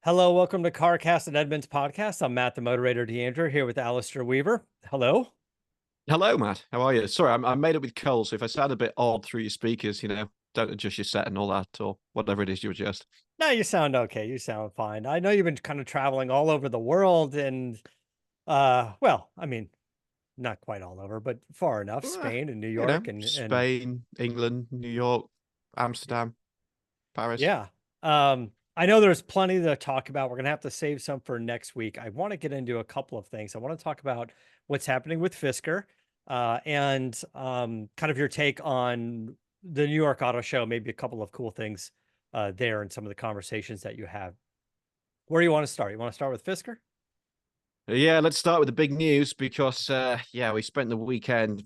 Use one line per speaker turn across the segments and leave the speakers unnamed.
Hello, welcome to CarCast+Edmunds podcast. I'm Matt, the Motorator DeAndre, here with Alistair Weaver. Hello.
Hello, Matt. How are you? Sorry, I'm made up with cold, so if I sound a bit odd through your speakers, don't adjust your set and all that, or whatever it is you adjust.
No, you sound okay. You sound fine. I know you've been kind of traveling all over the world and well, I mean, not quite all over, but far enough.
Uh,
Spain and New York and
Spain, England, New York, Amsterdam, Paris.
yeah. I know there's plenty to talk about. We're gonna have to save some for next week. I want to get into a couple of things. I want to talk about what's happening with Fisker, and kind of your take on the New York Auto Show, maybe a couple of cool things there and some of the conversations that you have. Where do you want to start? You want to start with Fisker?
Yeah, let's start with the big news because we spent the weekend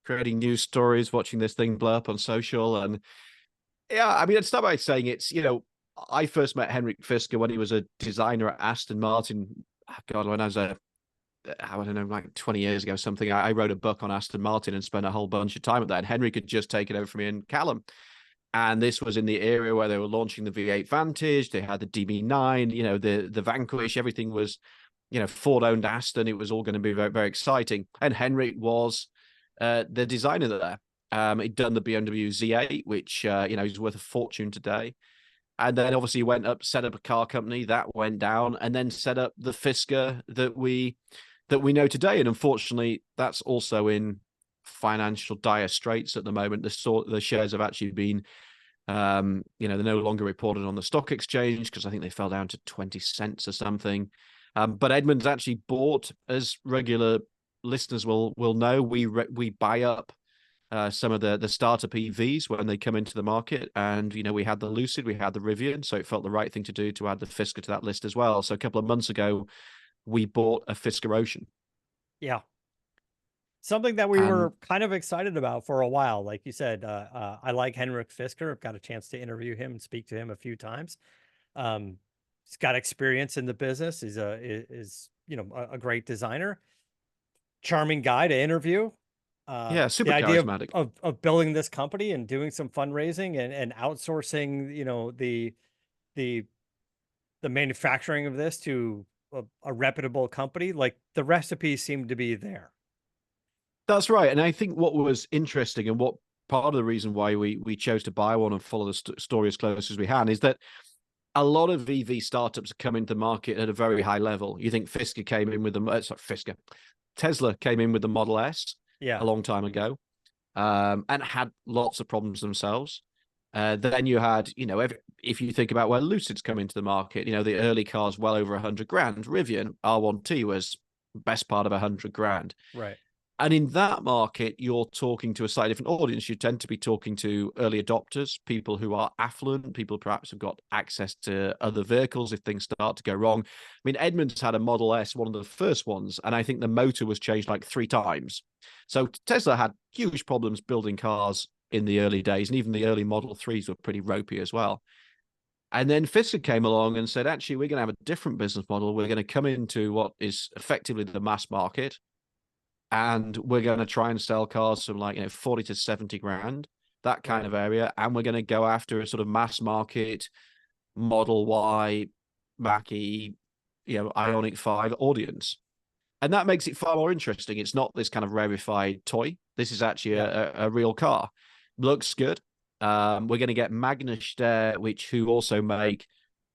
creating news stories, watching this thing blow up on social, and I mean, I'd start by saying I first met Henrik Fisker when he was a designer at Aston Martin. God, when I was I don't know, like 20 years ago, something. I wrote a book on Aston Martin and spent a whole bunch of time at that. And Henrik had just taken over from me and Callum. And this was in the area where they were launching the V8 Vantage. They had the DB9, the Vanquish. Everything was, Ford owned Aston. It was all going to be very, very exciting. And Henrik was the designer there. He'd done the BMW Z8, which, he's worth a fortune today. And then obviously he went up, set up a car company that went down, and then set up the Fisker that we know today. And unfortunately, that's also in financial dire straits at the moment. The shares have actually been, they're no longer reported on the stock exchange because I think they fell down to 20 cents or something. But Edmunds actually bought, as regular listeners will know, we buy up some of the startup EVs when they come into the market. And, we had the Lucid, we had the Rivian, so it felt the right thing to do to add the Fisker to that list as well. So a couple of months ago, we bought a Fisker Ocean.
Yeah. Something that we
And
were kind of excited about for a while. Like you said, I like Henrik Fisker. I've got a chance to interview him and speak to him a few times. Um, he's got experience in the business. He's a great designer, charming guy to interview.
yeah,
The
super
idea of,
charismatic.
of building this company and doing some fundraising and outsourcing, the the manufacturing of this to a reputable company, like the recipes seem to be there.
That's right. And I think what was interesting and what part of the reason why we chose to buy one and follow the story as close as we can is that a lot of EV startups are coming to market at a very high level. You think Fisker came in with Tesla came in with the Model S
Yeah.
a long time ago, and had lots of problems themselves. Then you had, if you think about where Lucid's come into the market, the early cars well over 100 grand. Rivian R1T was best part of 100 grand.
Right.
And in that market, you're talking to a slightly different audience. You tend to be talking to early adopters, people who are affluent, people perhaps have got access to other vehicles if things start to go wrong. I mean, Edmunds had a Model S, one of the first ones, and I think the motor was changed like 3 times. So Tesla had huge problems building cars in the early days, and even the early Model 3s were pretty ropey as well. And then Fisker came along and said, actually, we're going to have a different business model. We're going to come into what is effectively the mass market, and we're going to try and sell cars from 40 to 70 grand, that kind of area. And we're going to go after a sort of mass market Model Y, Mach-E, Ioniq 5 audience. And that makes it far more interesting. It's not this kind of rarefied toy. This is actually a real car. Looks good. We're going to get Magna, who also make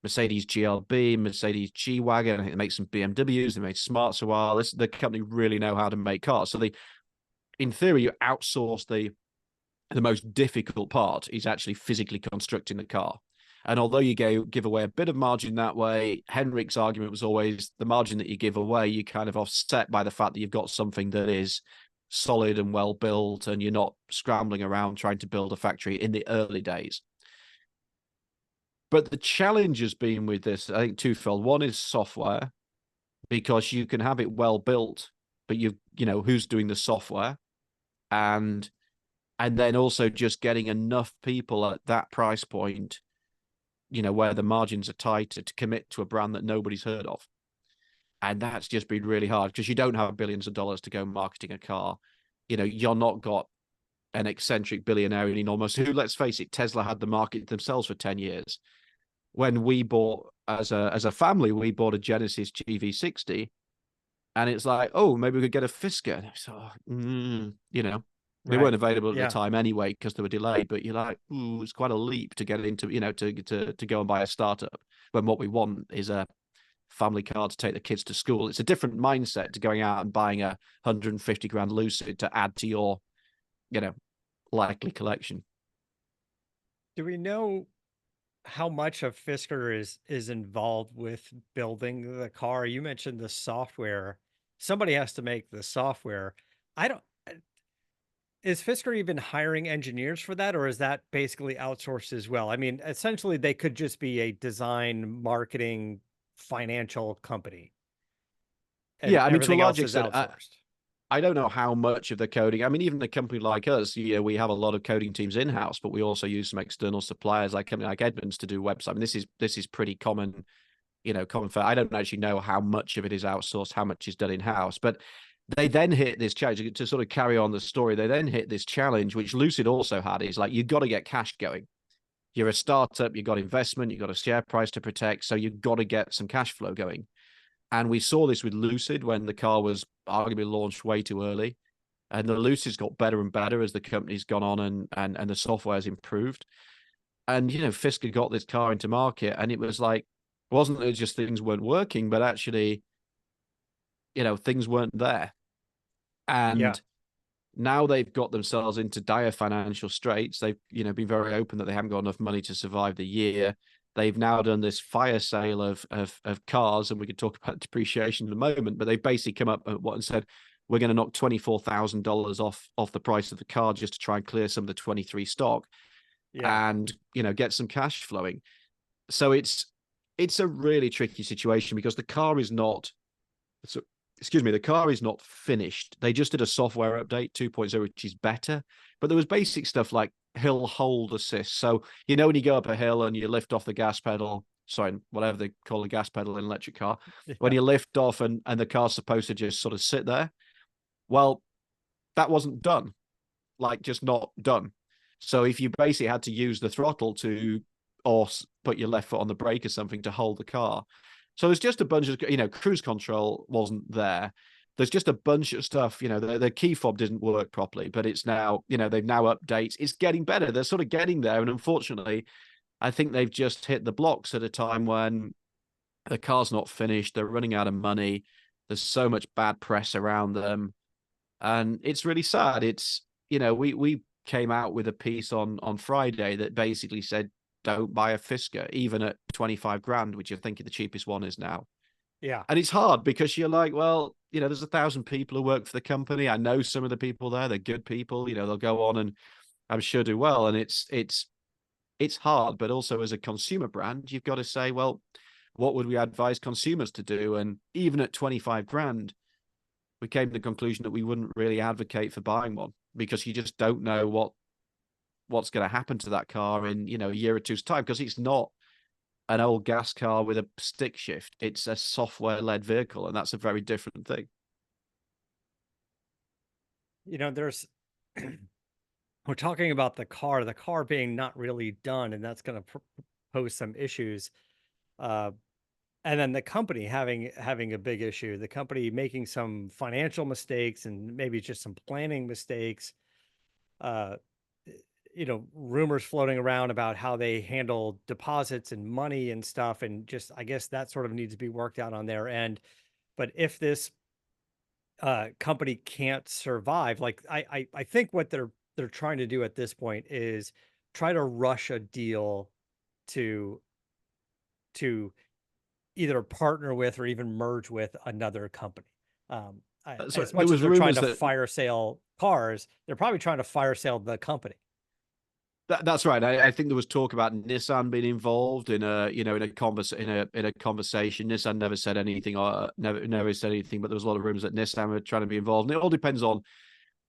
Mercedes GLB, Mercedes G-Wagon. I think they make some BMWs. They made Smarts a while. The company really know how to make cars. So in theory, you outsource the most difficult part is actually physically constructing the car. And although you give away a bit of margin that way, Henrik's argument was always the margin that you give away, you kind of offset by the fact that you've got something that is solid and well built, and you're not scrambling around trying to build a factory in the early days. But the challenge has been with this, I think, twofold. One is software, because you can have it well built, but who's doing the software, and then also just getting enough people at that price point, where the margins are tight, to commit to a brand that nobody's heard of. And that's just been really hard because you don't have billions of dollars to go marketing a car. You're not got an eccentric billionaire in enormous, who, let's face it, Tesla had the market themselves for 10 years. When we bought as a family, we bought a Genesis GV60, and it's like, oh, maybe we could get a Fisker. And so, you know, they
Right.
weren't available at the
Yeah.
time anyway because they were delayed. But you're like, ooh, it's quite a leap to get into, to go and buy a startup when what we want is a family car to take the kids to school. It's a different mindset to going out and buying a 150 grand Lucid to add to your, you know, likely collection.
Do we know how much of Fisker is involved with building the car? You mentioned the software. Somebody has to make the software. I don't Is Fisker even hiring engineers for that, or is that basically outsourced as well? I mean, essentially they could just be a design, marketing, financial company and
Yeah, I mean, to a
everything
large
else is
extent,
outsourced.
I don't know how much of the coding. I mean, even a company like us, we have a lot of coding teams in house, but we also use some external suppliers, like a company like Edmunds, to do website. I mean, this is pretty common, common for. I don't actually know how much of it is outsourced, how much is done in house, but they then hit this challenge to sort of carry on the story. They then hit this challenge, which Lucid also had, is like, you've got to get cash going. You're a startup, you've got investment, you've got a share price to protect, so you've got to get some cash flow going. And we saw this with Lucid when the car was arguably launched way too early. And the Lucid's got better and better as the company's gone on and the software's improved. And, Fisker got this car into market, and it was like, it wasn't that just things weren't working, but actually, things weren't there.
Yeah.
And now they've got themselves into dire financial straits. They've, been very open that they haven't got enough money to survive the year. They've now done this fire sale of cars, and we could talk about depreciation in a moment, but they've basically come up and said, we're going to knock $24,000 off the price of the car just to try and clear some of the 23 stock
Yeah.
and, get some cash flowing. So it's a really tricky situation because the car is not, so, excuse me, the car is not finished. They just did a software update 2.0, which is better, but there was basic stuff like hill hold assist. So, when you go up a hill and you lift off the gas pedal, sorry, whatever they call a gas pedal in an electric car, when
Yeah.
you lift off and the car's supposed to just sort of sit there, well, that wasn't done, like just not done. So if you basically had to use the throttle or put your left foot on the brake or something to hold the car. So there's just a bunch of, cruise control wasn't there. There's just a bunch of stuff, the key fob didn't work properly, but it's now, they've now updates. It's getting better. They're sort of getting there. And unfortunately, I think they've just hit the blocks at a time when the car's not finished. They're running out of money. There's so much bad press around them. And it's really sad. It's, we came out with a piece on Friday that basically said, don't buy a Fisker, even at 25 grand, which I think the cheapest one is now.
Yeah.
And it's hard because you're like, well, there's 1,000 people who work for the company. I know some of the people there. They're good people. They'll go on and I'm sure do well. And it's hard, but also as a consumer brand, you've got to say, well, what would we advise consumers to do? And even at 25 grand, we came to the conclusion that we wouldn't really advocate for buying one because you just don't know what's going to happen to that car in, a year or two's time, because it's not an old gas car with a stick shift. It's a software-led vehicle, and that's a very different thing.
There's we're talking about the car being not really done, and that's going to pose some issues. And then the company having a big issue, the company making some financial mistakes and maybe just some planning mistakes. Uh, Rumors floating around about how they handle deposits and money and stuff, and just I guess that sort of needs to be worked out on their end. But if this company can't survive, like I think what they're trying to do at this point is try to rush a deal to to either partner with or even merge with another company.
So
As
there
much as
was
they're trying
rumors
to
that
fire sale cars, they're probably trying to fire sale the company.
that's right. I think there was talk about Nissan being involved in a conversation. Nissan never said anything or never said anything, but there was a lot of rumors that Nissan were trying to be involved. And it all depends on,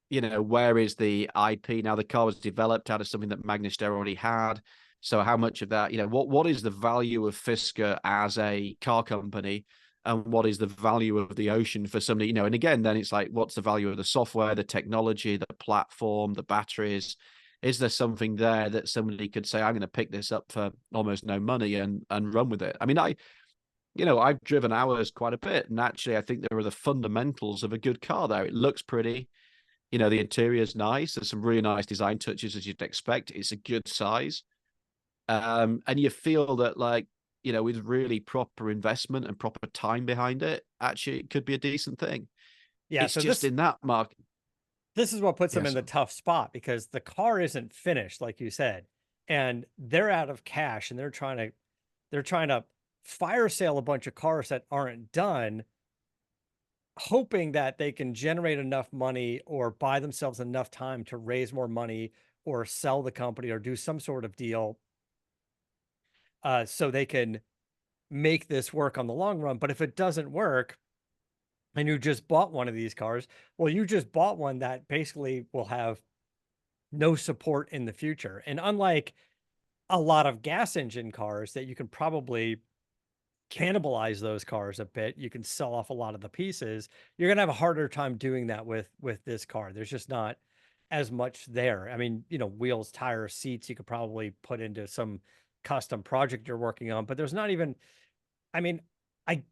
where is the IP. Now the car was developed out of something that Magna already had. So how much of that, what is the value of Fisker as a car company, and what is the value of the Ocean for somebody, and again, then it's like, what's the value of the software, the technology, the platform, the batteries? Is there something there that somebody could say, I'm going to pick this up for almost no money and run with it? I mean, I've driven ours quite a bit, and actually, I think there are the fundamentals of a good car there. It looks pretty. The interior is nice. There's some really nice design touches as you'd expect. It's a good size. And you feel that, like, with really proper investment and proper time behind it, actually, it could be a decent thing.
Yeah.
It's
So
just in that market.
this is what puts them
Yeah,
in the
so
tough spot, because the car isn't finished, like you said, and they're out of cash, and they're trying to fire sale a bunch of cars that aren't done, hoping that they can generate enough money or buy themselves enough time to raise more money or sell the company or do some sort of deal, so they can make this work on the long run. But if it doesn't work, and you just bought one of these cars, well, you just bought one that basically will have no support in the future. And unlike a lot of gas engine cars that you can probably cannibalize those cars a bit, you can sell off a lot of the pieces. You're going to have a harder time doing that with this car. There's just not as much there. I mean, wheels, tires, seats, you could probably put into some custom project you're working on, but there's not even, I mean, I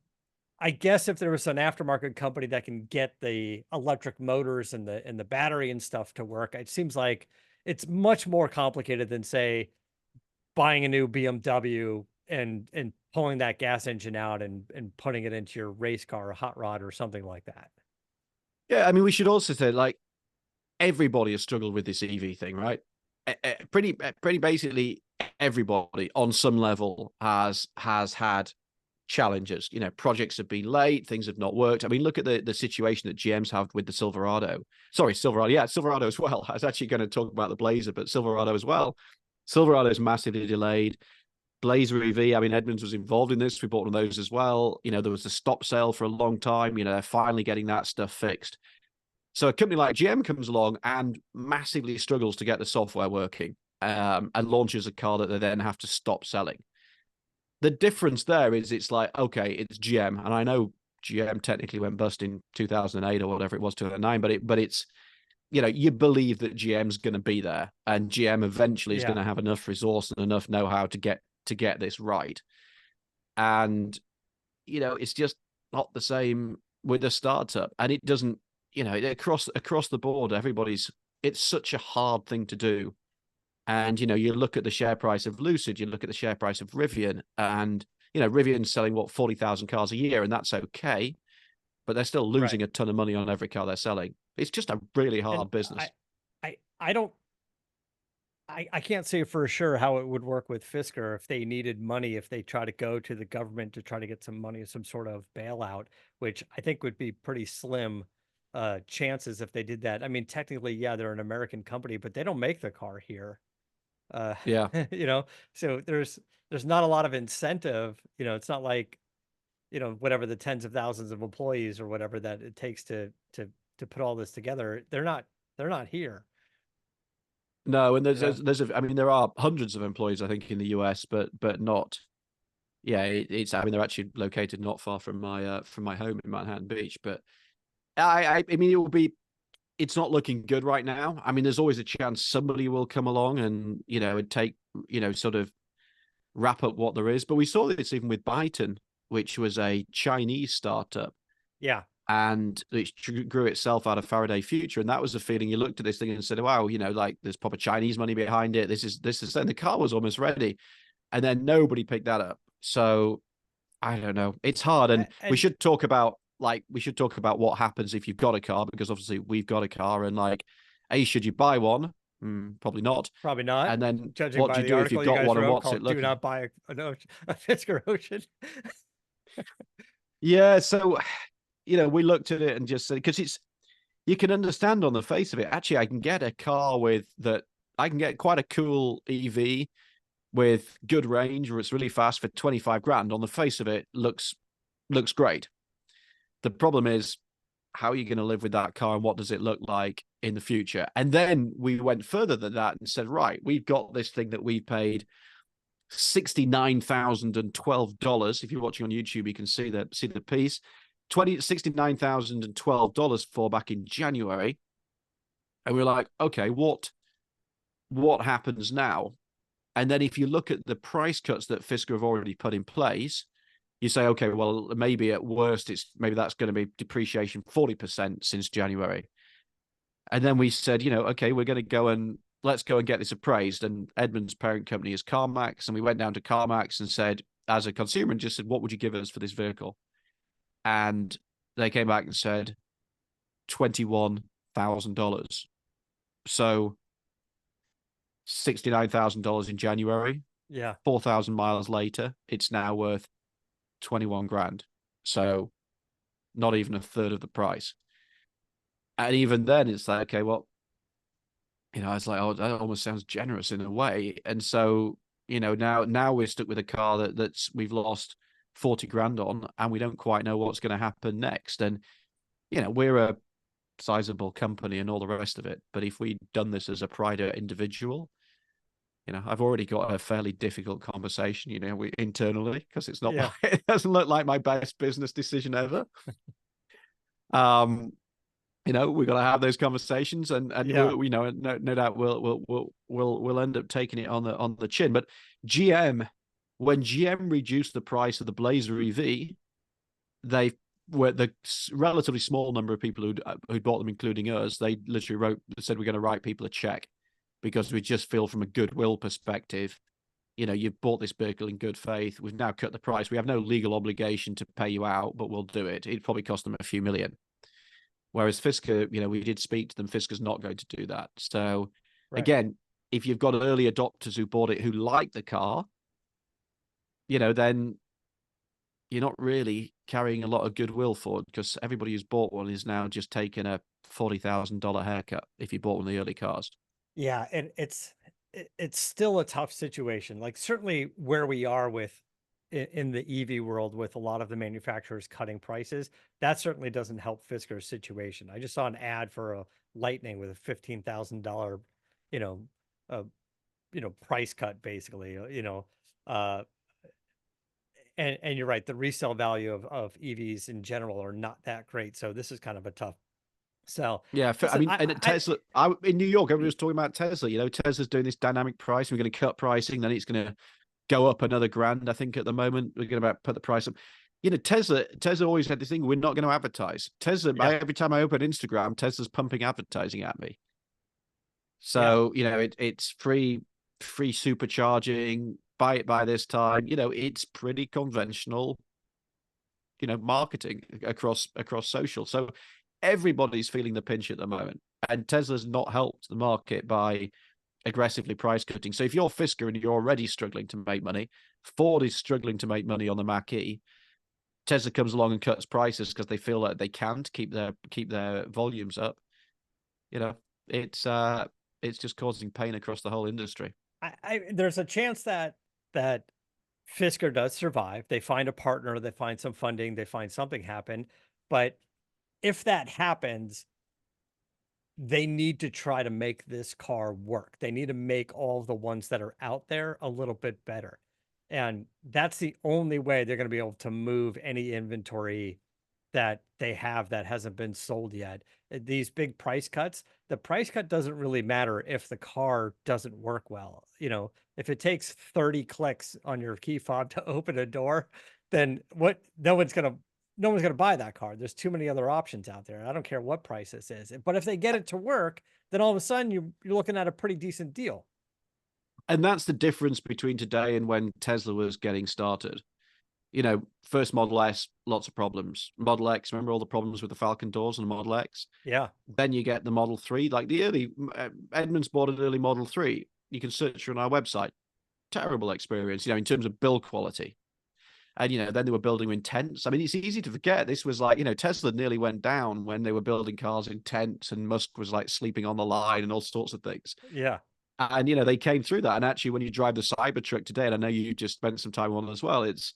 I guess if there was an aftermarket company that can get the electric motors and the battery and stuff to work, it seems like it's much more complicated than, say, buying a new BMW and pulling that gas engine out and putting it into your race car or hot rod or something like that.
yeah. I mean, we should also say, like, everybody has struggled with this EV thing, right? Pretty basically everybody on some level has had challenges. Projects have been late, things have not worked. I mean, look at the situation that GM's have with the Silverado. Sorry, Silverado. Yeah, Silverado as well. I was actually going to talk about the Blazer, but Silverado as well. Silverado is massively delayed. Blazer EV, I mean, Edmunds was involved in this. We bought one of those as well. There was a stop sale for a long time. They're finally getting that stuff fixed. So a company like GM comes along and massively struggles to get the software working, and launches a car that they then have to stop selling. The difference there is, it's like, okay, it's GM, and I know GM technically went bust in 2008 or whatever it was, 2009, but it's, you believe that GM's going to be there, and GM eventually is going
Yeah.
to have enough resource and enough know-how to get this right. And it's just not the same with a startup, and it doesn't, across the board, it's such a hard thing to do. And you look at the share price of Lucid, you look at the share price of Rivian, and Rivian's selling, what, 40,000 cars a year, and that's okay, but they're still
Right.
losing a ton of money on every car they're selling. It's just a really
And
hard business.
I don't I can't say for sure how it would work with Fisker if they needed money, if they try to go to the government to try to get some money, some sort of bailout, which I think would be pretty slim chances if they did that. I mean, technically, yeah, they're an American company, but they don't make the car here. Uh,
Yeah.
so there's not a lot of incentive. It's not like, whatever the tens of thousands of employees or whatever that it takes to put all this together. They're not here.
No, and
You know,
I mean, there are hundreds of employees, I think, in the US, but not. Yeah, it's. I mean, they're actually located not far from my home in Manhattan Beach. But I mean, it will be. It's not looking good right now. I mean, there's always a chance somebody will come along and and take sort of wrap up what there is. But we saw this even with Byton, which was a Chinese startup,
yeah,
and it grew itself out of Faraday Future. And that was the feeling. You looked at this thing and said, "Wow, like, there's proper Chinese money behind it. This is." And the car was almost ready, and then nobody picked that up. So I don't know. It's hard, and
and
we should talk about what happens if you've got a car, because obviously we've got a car, and, like, should you buy one? Probably not.
probably not.
And then
Judging
what do
by
you
the
do if you've
article you
got
guys
one, and
wrote
what's it
called "Do
looking?
Not Buy a Fisker Ocean."
Yeah, so we looked at it and just said, because you can understand on the face of it. Actually, I can get a car with that. I can get quite a cool EV with good range, where it's really fast, for 25 grand. On the face of it, looks great. The problem is, how are you going to live with that car, and what does it look like in the future? And then we went further than that and said, right, we've got this thing that we paid $69,012. If you're watching on YouTube, you can see the piece. $69,012 for back in January. And we were like, okay, what what happens now? And then if you look at the price cuts that Fisker have already put in place, you say, okay, well, maybe at worst, maybe that's going to be depreciation 40% since January. And then we said, okay, we're going to let's go and get this appraised. And Edmunds' parent company is CarMax. And we went down to CarMax and said, as a consumer, and just said, what would you give us for this vehicle? And they came back and said $21,000. So $69,000 in January.
Yeah.
4,000 miles later, it's now worth 21 grand. So not even a third of the price. And even then, it's like, okay, well, it's like, oh, that almost sounds generous in a way. And so, now we're stuck with a car that's we've lost 40 grand on, and we don't quite know what's going to happen next. And, we're a sizable company and all the rest of it. But if we'd done this as a private individual, I've already got a fairly difficult conversation, internally, because it's not
Yeah.
it doesn't look like my best business decision ever. We've got to have those conversations, and
Yeah.
no doubt we'll end up taking it on the chin. But when GM reduced the price of the Blazer EV, they were the relatively small number of people who'd bought them, including us. They literally said, we're going to write people a check, because we just feel from a goodwill perspective, you've bought this vehicle in good faith. We've now cut the price. We have no legal obligation to pay you out, but we'll do it. It'd probably cost them a few million. Whereas Fisker, we did speak to them. Fisker's not going to do that. So again, if you've got early adopters who bought it, who like the car, then you're not really carrying a lot of goodwill for it, because everybody who's bought one is now just taking a $40,000 haircut if you bought one of the early cars.
Yeah, and it's still a tough situation. Like, certainly where we are in the EV world, with a lot of the manufacturers cutting prices, that certainly doesn't help Fisker's situation. I just saw an ad for a Lightning with a $15,000, you know, uh, price cut, basically. And you're right, the resale value of EVs in general are not that great. So this is kind of a tough sell.
Yeah, I
Listen,
mean, and at Tesla, in New York, everybody was talking about Tesla. Tesla's doing this dynamic pricing. We're going to cut pricing, then it's going to go up another grand. I think at the moment we're going to put the price up. Tesla always had this thing: we're not going to advertise. Tesla, every time I open Instagram, Tesla's pumping advertising at me. So it's free supercharging. Buy it by this time. It's pretty conventional. Marketing across social. So everybody's feeling the pinch at the moment, and Tesla's not helped the market by aggressively price cutting. So if you're Fisker and you're already struggling to make money, Ford is struggling to make money on the Mach-E, Tesla comes along and cuts prices because they feel like they can to keep their volumes up. It's just causing pain across the whole industry.
There's a chance that Fisker does survive. They find a partner, they find some funding, they find something happen. But if that happens, they need to try to make this car work. They need to make all of the ones that are out there a little bit better. And that's the only way they're going to be able to move any inventory that they have that hasn't been sold yet. These big price cuts, the price cut doesn't really matter if the car doesn't work well. If it takes 30 clicks on your key fob to open a door, then no one's going to buy that car. There's too many other options out there. I don't care what price this is. But if they get it to work, then all of a sudden you're looking at a pretty decent deal.
And that's the difference between today and when Tesla was getting started. First Model S, lots of problems. Model X, remember all the problems with the Falcon doors on the Model X?
Yeah.
Then you get the Model 3, like the early, Edmunds bought an early Model 3. You can search on our website. Terrible experience, in terms of build quality. And, then they were building in tents. I mean, it's easy to forget. This was like, Tesla nearly went down when they were building cars in tents, and Musk was like sleeping on the line and all sorts of things.
Yeah.
And, they came through that. And actually, when you drive the Cybertruck today, and I know you just spent some time on it as well, it's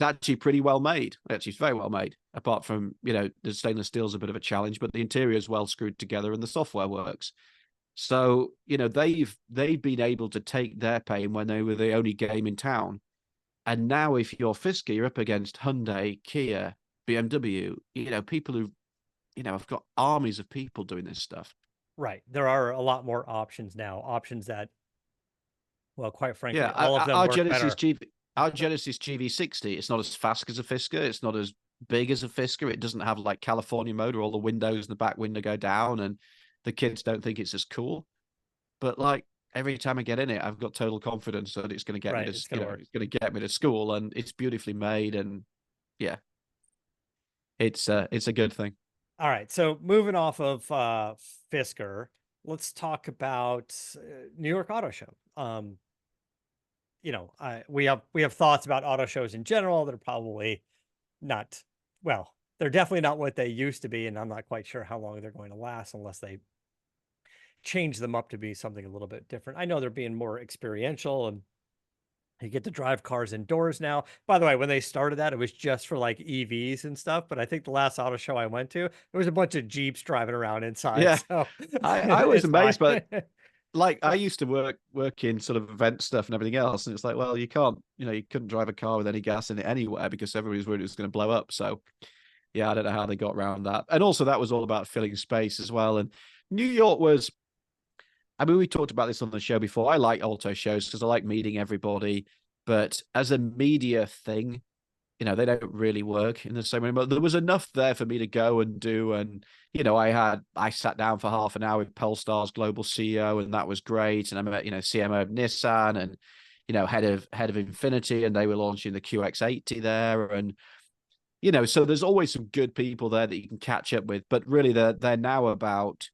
actually pretty well made. Actually, it's very well made. Apart from, the stainless steel is a bit of a challenge, but the interior is well screwed together and the software works. So, they've been able to take their pain when they were the only game in town. And now if you're Fisker, you're up against Hyundai, Kia, BMW, people who, have got armies of people doing this stuff.
Right. There are a lot more options now, options that, well, quite frankly,
Yeah,
all of them
our
work
Genesis
better.
G, our Genesis GV60, it's not as fast as a Fisker. It's not as big as a Fisker. It doesn't have like California mode where all the windows in the back window go down and the kids don't think it's as cool. But like every time I get in it, I've got total confidence that it's going to get me
Right.
to,
It's going to work.
it's going to get me to school, and it's beautifully made, and yeah, it's a good thing.
All right. So moving off of Fisker, let's talk about New York Auto Show. We have thoughts about auto shows in general. They're probably not, well, they're definitely not what they used to be, and I'm not quite sure how long they're going to last unless they change them up to be something a little bit different. I know they're being more experiential, and you get to drive cars indoors now. By the way, when they started that, it was just for like EVs and stuff. But I think the last auto show I went to, there was a bunch of Jeeps driving around inside.
Yeah,
So
I was
it's fine.
amazed, but like I used to work in sort of event stuff and everything else, and it's like, well, you can't, you couldn't drive a car with any gas in it anywhere because everybody's worried it was going to blow up. So yeah, I don't know how they got around that. And also that was all about filling space as well. And New York was, I mean, we talked about this on the show before. I like auto shows because I like meeting everybody, but as a media thing, they don't really work in the same way. But there was enough there for me to go and do. And, I sat down for half an hour with Pulstar's global CEO, and that was great. And I met, CMO of Nissan and, head of Infinity, and they were launching the QX80 there. And, so there's always some good people there that you can catch up with. But really, they're now about,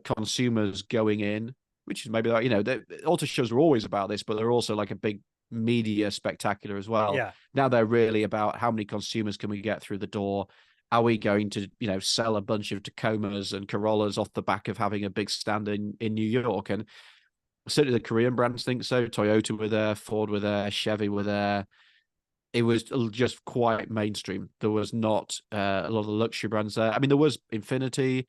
consumers going in, which is maybe like, the auto shows are always about this, but they're also like a big media spectacular as well.
Yeah.
Now they're really about how many consumers can we get through the door? Are we going to, sell a bunch of Tacomas and Corollas off the back of having a big stand in New York? And certainly the Korean brands think so. Toyota were there, Ford were there, Chevy were there. It was just quite mainstream. There was not a lot of luxury brands there. I mean, there was Infinity,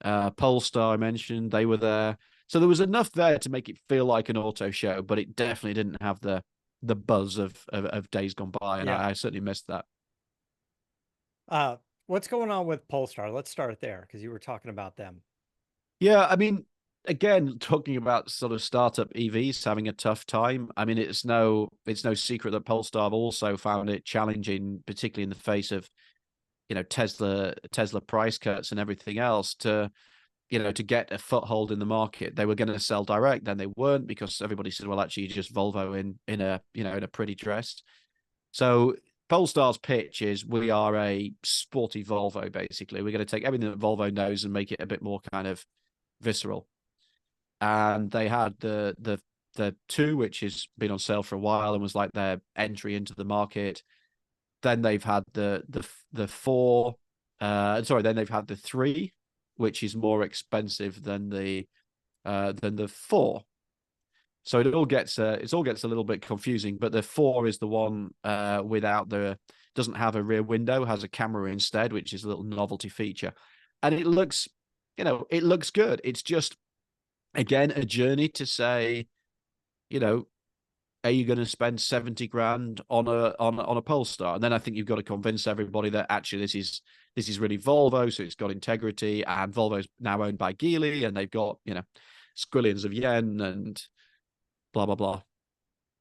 Polestar I mentioned, they were there. So there was enough there to make it feel like an auto show, but it definitely didn't have the buzz of days gone by, and
Yeah.
I certainly missed that.
Uh, what's going on with Polestar? Let's start there because you were talking about them.
Yeah, I mean, again, talking about sort of startup EVs having a tough time. I mean, it's no secret that Polestar have also found it challenging, particularly in the face of Tesla price cuts and everything else to get a foothold in the market. They were going to sell direct, then they weren't because everybody said, well, actually, just Volvo in a pretty dress. So Polestar's pitch is we are a sporty Volvo. Basically, we're going to take everything that Volvo knows and make it a bit more kind of visceral. And they had the two, which has been on sale for a while and was like their entry into the market. Then they've had the four. Then they've had the three, which is more expensive than the four. So it all gets a little bit confusing. But the four is the one doesn't have a rear window, has a camera instead, which is a little novelty feature, and it looks good. It's just again a journey to say, are you going to spend 70 grand on a Polestar? And then I think you've got to convince everybody that actually this is really Volvo, so it's got integrity, and Volvo's now owned by Geely, and they've got squillions of yen and blah blah blah.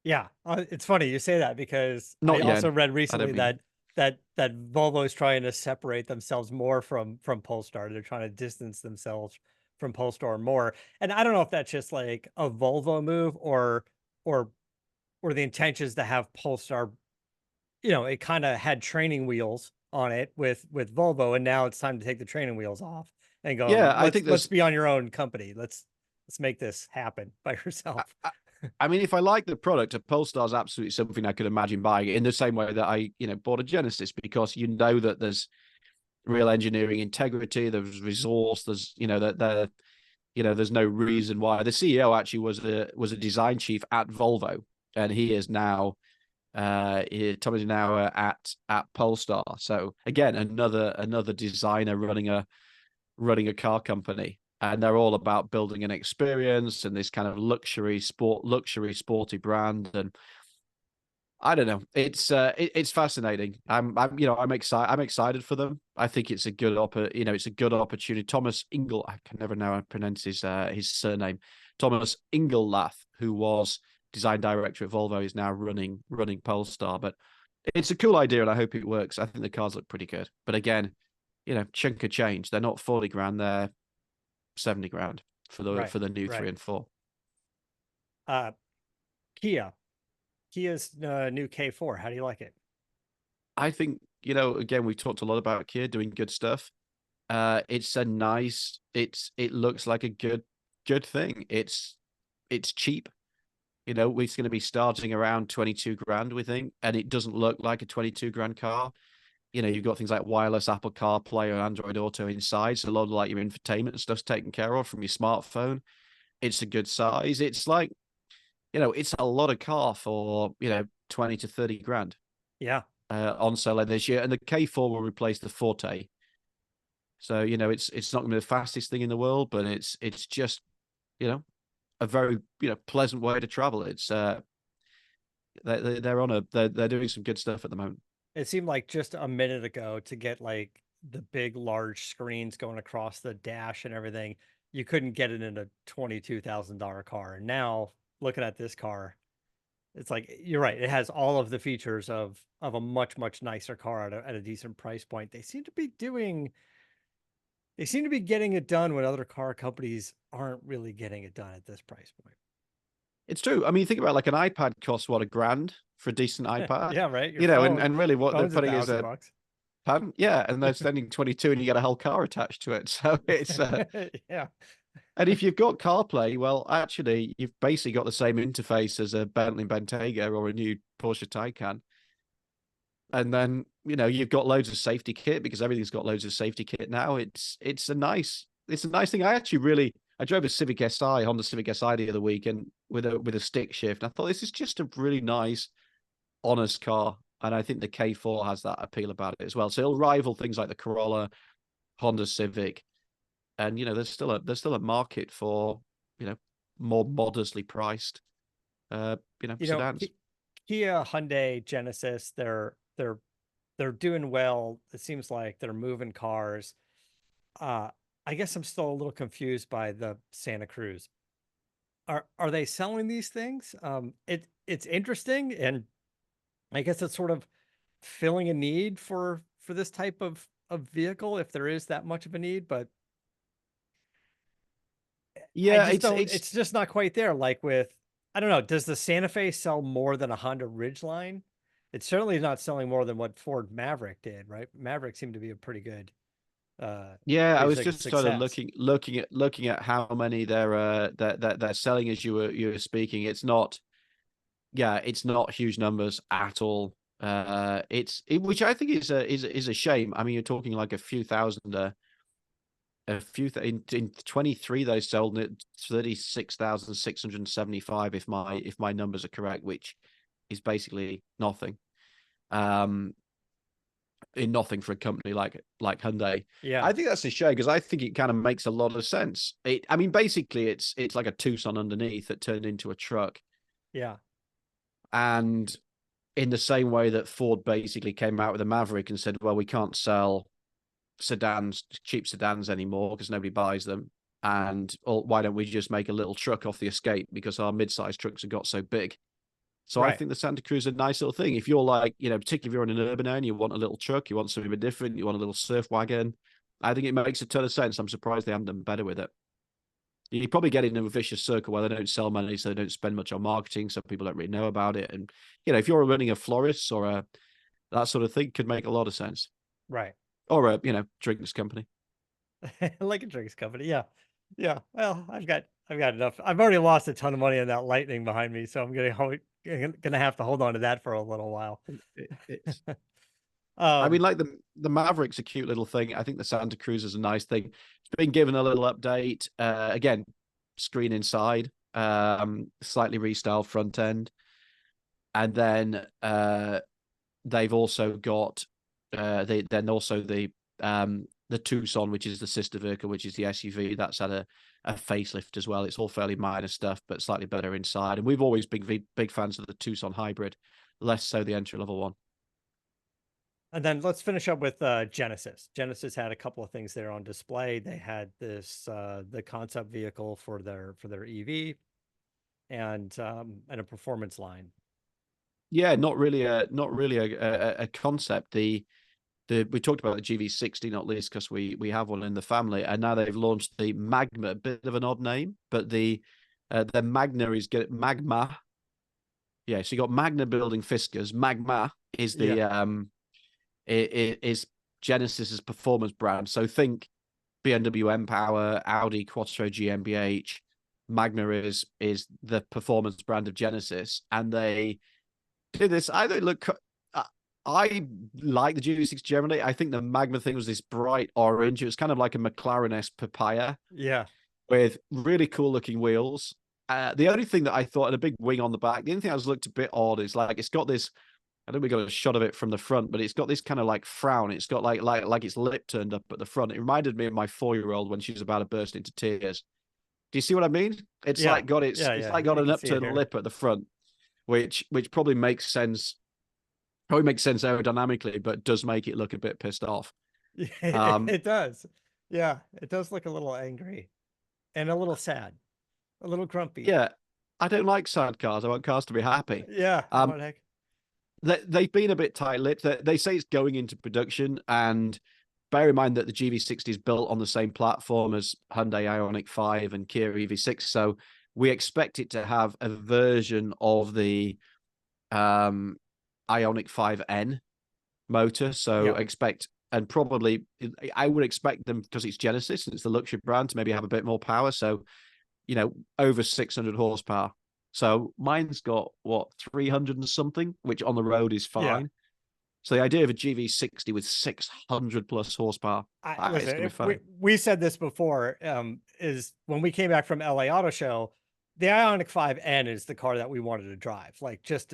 Yeah, it's funny you say that because I
Not
also
yen.
read
I don't
recently
mean.
that Volvo is trying to separate themselves more from Polestar. They're trying to distance themselves from Polestar more. And I don't know if that's just like a Volvo move or or the intention is to have Polestar, it kind of had training wheels on it with Volvo, and now it's time to take the training wheels off and go,
Yeah, I think
let's
there's.
be on your own company. Let's make this happen by yourself.
I, I mean, if I like the product, a Polestar is absolutely something I could imagine buying in the same way that I, bought a Genesis, because that there's real engineering integrity, there's resource, there's, that there's no reason why. The CEO actually was a design chief at Volvo, and he is now Tommy's now at Polestar. So again, another designer running a car company, and they're all about building an experience and this kind of luxury sporty brand. And I don't know. It's fascinating. I'm excited for them. I think it's a good it's a good opportunity. Thomas Ingel, I can never know how to pronounce his surname. Thomas Ingelath, who was design director at Volvo, is now running Polestar. But it's a cool idea, and I hope it works. I think the cars look pretty good. But again, chunk of change. They're not 40 grand. They're 70 grand for
Right,
the new
right.
3 and 4.
Uh, Kia's new K4. How do you like it?
I think, again, we've talked a lot about Kia doing good stuff. It's a nice, it looks like a good thing. It's cheap. It's going to be starting around 22 grand, we think, and it doesn't look like a 22 grand car. You've got things like wireless Apple CarPlay or Android Auto inside, so a lot of like your infotainment and stuff's taken care of from your smartphone. It's a good size. It's like, it's a lot of car for 20 to 30 grand.
Yeah.
On sale this year, and the K4 will replace the Forte. So it's not going to be the fastest thing in the world, but it's just a very pleasant way to travel. It's they're doing some good stuff at the moment.
It seemed like just a minute ago to get like the big large screens going across the dash and everything, you couldn't get it in a $22,000 car. And now looking at this car, it's like you're right. It has all of the features of a much nicer car at a decent price point. They seem to be getting it done when other car companies aren't really getting it done at this price point.
It's true. I mean, think about like an iPad costs what, $1,000 for a decent iPad,
Yeah, right. Your
and
phone,
really what they're
phone's
putting is
$1,000.
pardon? Yeah, and they're spending 22 and you get a whole car attached to it. So it's
Yeah.
and if you've got CarPlay, well, actually, you've basically got the same interface as a Bentley Bentayga or a new Porsche Taycan. And then, you've got loads of safety kit because everything's got loads of safety kit now. It's a nice thing. I drove a Civic Si, Honda Civic Si the other week, and with a stick shift. I thought this is just a really nice, honest car. And I think the K4 has that appeal about it as well. So it'll rival things like the Corolla, Honda Civic. And there's still a market for more modestly priced sedans.
Kia, Hyundai, Genesis, they're doing well. It seems like they're moving cars. I guess I'm still a little confused by the Santa Cruz. Are they selling these things? It's interesting, and I guess it's sort of filling a need for this type of vehicle if there is that much of a need, but
Yeah,
it's just not quite there. Like with, I don't know, does the Santa Fe sell more than a Honda Ridgeline? It's certainly not selling more than what Ford Maverick did, right? Maverick seemed to be a pretty good
yeah. I was
big
just sort of
success.
looking at how many they're selling as you were speaking. It's not huge numbers at all. Which I think is a shame. I mean, you're talking like a few thousand. In 23 they sold it 36,675 if my numbers are correct, which is basically nothing. In nothing for a company like Hyundai.
Yeah.
I think that's a shame because I think it kind of makes a lot of sense. I mean, basically it's like a Tucson underneath that turned into a truck.
Yeah.
And in the same way that Ford basically came out with a Maverick and said, well, we can't sell cheap sedans anymore because nobody buys them. And why don't we just make a little truck off the Escape because our mid-sized trucks have got so big. So I think the Santa Cruz is a nice little thing. If you're like, particularly if you're on an urban area and you want a little truck, you want something a bit different, you want a little surf wagon, I think it makes a ton of sense. I'm surprised they haven't done better with it. You probably get into a vicious circle where they don't sell many, so they don't spend much on marketing, so people don't really know about it. And, if you're running a florist or that sort of thing, could make a lot of sense.
Right.
Or a, drinks company.
Like a drinks company. Yeah. Yeah. Well, I've got enough. I've already lost a ton of money on that Lightning behind me, so I'm gonna have to hold on to that for a little while.
It's I
Um,
mean, like the Maverick's a cute little thing. I think the Santa Cruz is a nice thing. It's been given a little update. Again, screen inside, slightly restyled front end, and then they've also got the Tucson, which is the sister vehicle, which is the SUV. That's had a facelift as well. It's all fairly minor stuff, but slightly better inside. And we've always been big fans of the Tucson hybrid. less so the entry level one.
And then let's finish up with Genesis. Genesis had a couple of things there on display. They had this the concept vehicle for their EV and a performance line.
Yeah, not really a concept. The we talked about the GV60 not least because we have one in the family, and now they've launched the Magma, a bit of an odd name, but the Magna is Magma. Yeah, so you got Magna building Fiskers. Magma is the is Genesis's performance brand. So think BMW M-Power, Audi Quattro GmbH. Magma is the performance brand of Genesis, and they did this. I like the GV6 generally. I think the Magma thing was this bright orange. It was kind of like a McLaren-esque papaya.
Yeah.
With really cool looking wheels. The only thing that I thought had a big wing on the back, the only thing I was looked a bit odd is like it's got this. I don't think we got a shot of it from the front, but it's got this kind of like frown. It's got like its lip turned up at the front. It reminded me of my 4-year-old when she was about to burst into tears. Do you see what I mean? It's like got it's like got an upturned lip at the front, which probably makes sense. Probably makes sense aerodynamically, but does make it look a bit pissed off.
It does. Yeah, it does look a little angry and a little sad, a little grumpy.
Yeah, I don't like sad cars. I want cars to be happy.
Yeah. What the heck?
They've been a bit tight-lipped. They say it's going into production, and bear in mind that the GV60 is built on the same platform as Hyundai Ioniq 5 and Kia EV6, so we expect it to have a version of the Ioniq 5N motor. So expect, and probably I would expect them, because it's Genesis and it's the luxury brand, to maybe have a bit more power. So, over 600 horsepower. So mine's got 300 and something, which on the road is fine. Yeah. So the idea of a GV60 with 600 plus horsepower,
listen, we said this before, is when we came back from LA Auto Show, the Ioniq 5N is the car that we wanted to drive, like just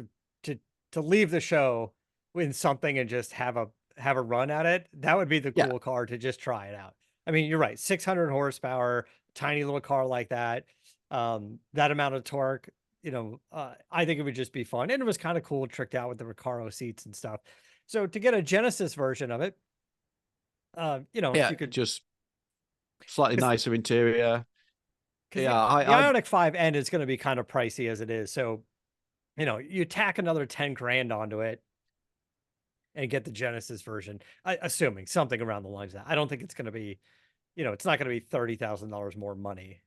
to leave the show in something and just have a run at it. That would be the cool car to just try it out. I mean, you're right, 600 horsepower, tiny little car like that, that amount of torque. I think it would just be fun. And it was kind of cool, tricked out with the Recaro seats and stuff. So to get a Genesis version of it, you could
just slightly nicer interior.
Yeah, the Ioniq 5N is going to be kind of pricey as it is. So, you tack another 10 grand onto it and get the Genesis version, assuming something around the lines of that. I don't think it's going to be, it's not going to be $30,000 more money.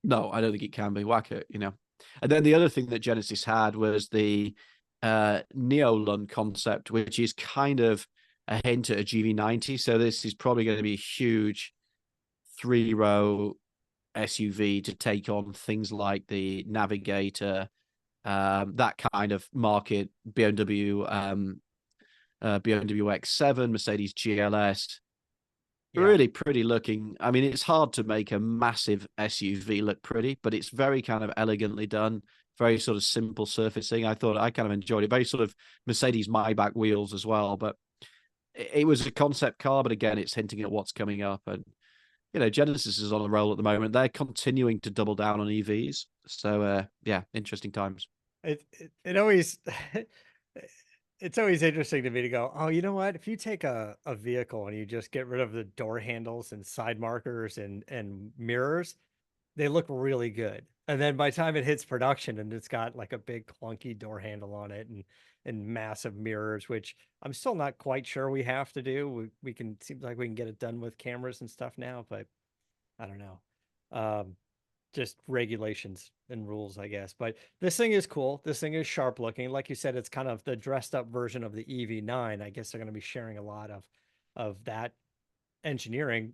No, I don't think it can be. Whack it, And then the other thing that Genesis had was the Neolun Concept, which is kind of a hint at a GV90. So this is probably going to be a huge 3-row SUV to take on things like the Navigator, that kind of market, BMW X7, Mercedes GLS. Really pretty looking. I mean, it's hard to make a massive SUV look pretty, but it's very kind of elegantly done, very sort of simple surfacing. I kind of enjoyed it. Very sort of Mercedes Maybach wheels as well, but it was a concept car, but again, it's hinting at what's coming up. And, Genesis is on a roll at the moment. They're continuing to double down on EVs. So, interesting times.
It always... It's always interesting to me to go, oh, you know what? If you take a vehicle and you just get rid of the door handles and side markers and mirrors, they look really good. And then by the time it hits production and it's got like a big clunky door handle on it and massive mirrors, which I'm still not quite sure we have to do. Seems like we can get it done with cameras and stuff now, but I don't know. Just regulations and rules, I guess. But this thing is cool. This thing is sharp looking. Like you said, it's kind of the dressed up version of the EV9. I guess they're going to be sharing a lot of that engineering.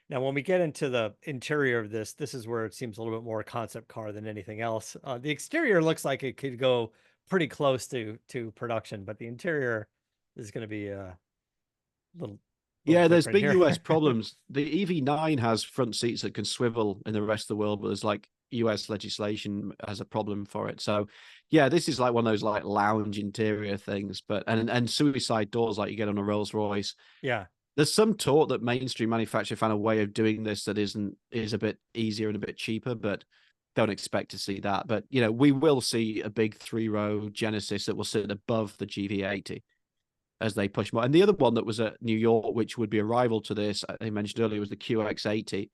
Now, when we get into the interior of this is where it seems a little bit more concept car than anything else. The exterior looks like it could go pretty close to production, but the interior is going to be a little...
Yeah, there's big US problems. The EV9 has front seats that can swivel in the rest of the world, but there's like US legislation has a problem for it. So yeah, this is like one of those like lounge interior things, but and suicide doors like you get on a Rolls Royce.
Yeah.
There's some talk that mainstream manufacturer found a way of doing this that is a bit easier and a bit cheaper, but don't expect to see that. But, you know, we will see a big 3-row Genesis that will sit above the GV80 as they push more. And the other one that was at New York, which would be a rival to this, I mentioned earlier, was the QX80,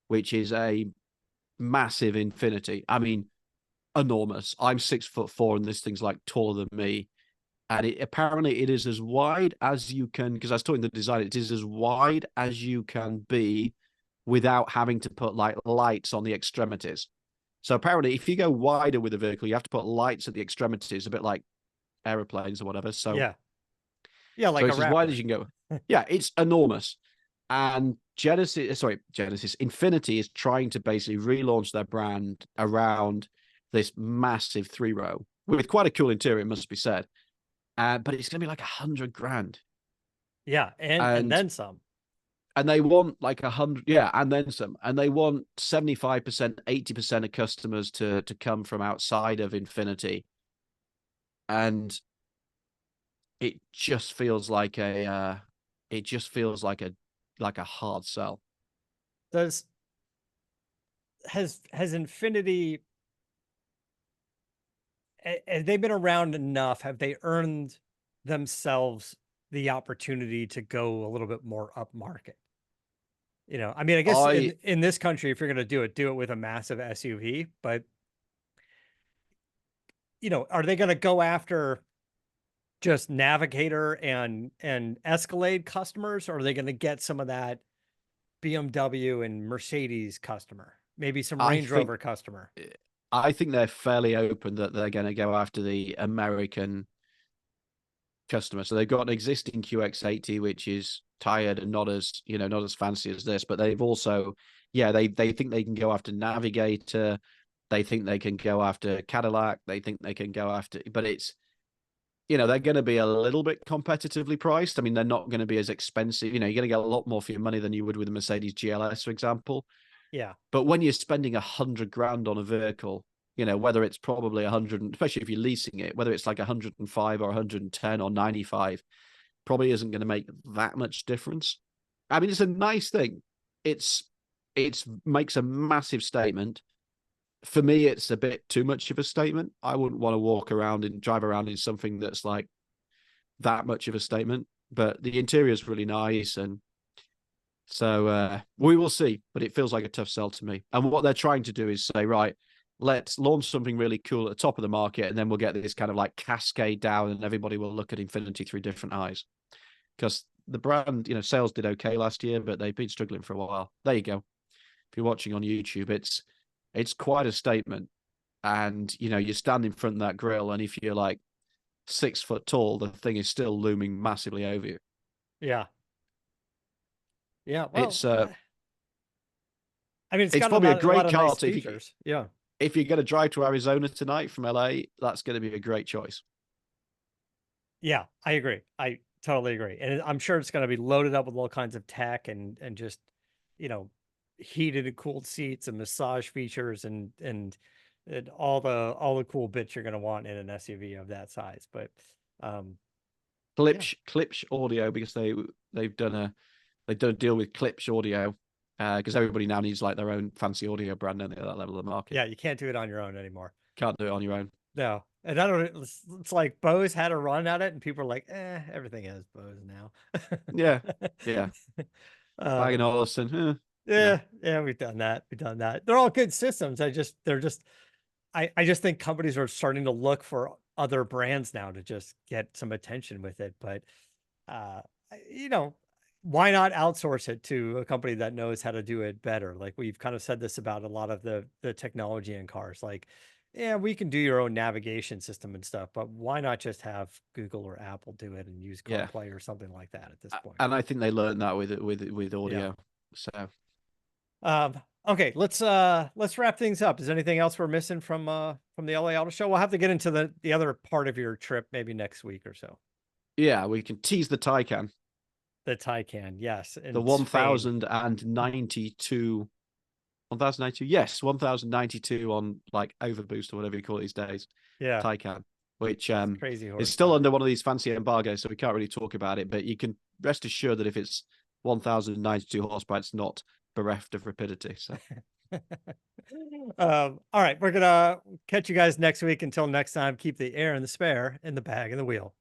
which is a massive Infinity. I mean, enormous. I'm 6'4", and this thing's like taller than me. And apparently it is as wide as you can, because I was talking to the designer, it is as wide as you can be without having to put like lights on the extremities. So apparently if you go wider with a vehicle, you have to put lights at the extremities, a bit like aeroplanes or whatever. So
Yeah. Yeah, like
so
a
it's as wide
Raptor.
as you can go. Yeah, it's enormous. And Genesis, Infinity is trying to basically relaunch their brand around this massive 3-row with quite a cool interior, it must be said. But it's going to be like $100,000.
Yeah, and then some.
And they want like 100, yeah, and then some. And they want 75%, 80% of customers to come from outside of Infinity. And it just feels like a hard sell.
Does has Infinity, have they been around enough? Have they earned themselves the opportunity to go a little bit more upmarket? You know, I mean, I guess in this country, if you're going to do it with a massive SUV, but you know, are they going to go after just Navigator and Escalade customers, or are they going to get some of that BMW and Mercedes customer, maybe some Range Rover customer?
I think they're fairly open that they're going to go after the American customer. So they've got an existing QX80, which is tired and not as, you know, not as fancy as this, but they've also, yeah, they think they can go after Navigator. They think they can go after Cadillac. They think they can go after, but it's, you know, they're going to be a little bit competitively priced. I mean, they're not going to be as expensive. You know, you're going to get a lot more for your money than you would with a Mercedes GLS, for example.
Yeah.
But when you're spending $100,000 on a vehicle, you know, whether it's probably 100, especially if you're leasing it, whether it's like 105 or 110 or 95, probably isn't going to make that much difference. I mean, it's a nice thing. It's makes a massive statement. For me, it's a bit too much of a statement. I wouldn't want to walk around and drive around in something that's like that much of a statement. But the interior is really nice, and so we will see. But it feels like a tough sell to me. And what they're trying to do is say, right, let's launch something really cool at the top of the market, and then we'll get this kind of like cascade down, and everybody will look at Infinity through different eyes. Because the brand, you know, sales did okay last year, but they've been struggling for a while. There you go. If you're watching on YouTube, it's quite a statement. And, you know, you stand in front of that grill, and if you're like 6 foot tall, the thing is still looming massively over you.
Yeah. Yeah. Well,
It's
I mean, it's
it's
got
probably a
a lot
great
of
car
nice
to,
features. Yeah.
if you're going to drive to Arizona tonight from LA, that's going to be a great choice.
Yeah, I agree. I totally agree. And I'm sure it's going to be loaded up with all kinds of tech and just, you know, heated and cooled seats and massage features and all the cool bits you're going to want in an SUV of that size. But
Klipsch Audio, because they've done a deal with Klipsch Audio, because everybody now needs like their own fancy audio brand at that level of the market.
Yeah, you can't do it on your own anymore.
Can't do it on your own.
No. And I don't, it's like Bose had a run at it and people are like, everything is Bose now.
Yeah. Yeah. Bang & Olufsen.
Yeah, yeah, we've done that. We've done that. They're all good systems. I just think companies are starting to look for other brands now to just get some attention with it. But you know, why not outsource it to a company that knows how to do it better? Like we've kind of said this about a lot of the technology in cars. Like, yeah, we can do your own navigation system and stuff, but why not just have Google or Apple do it and use CarPlay or something like that at this point?
And I think they learned that with audio.
Yeah.
So
okay, let's wrap things up. Is there anything else we're missing from the LA Auto Show? We'll have to get into the other part of your trip maybe next week or so.
Yeah, we can tease the Taycan.
The Taycan, yes.
The 1092. 1092, yes, 1092 on like overboost or whatever you call it these days.
Yeah,
Taycan, which
crazy
is still under one of these fancy embargoes, so we can't really talk about it. But you can rest assured that if it's 1092 horsepower, it's not bereft of rapidity. So
All right, we're gonna catch you guys next week. Until next time, keep the air and the spare in the bag and the wheel.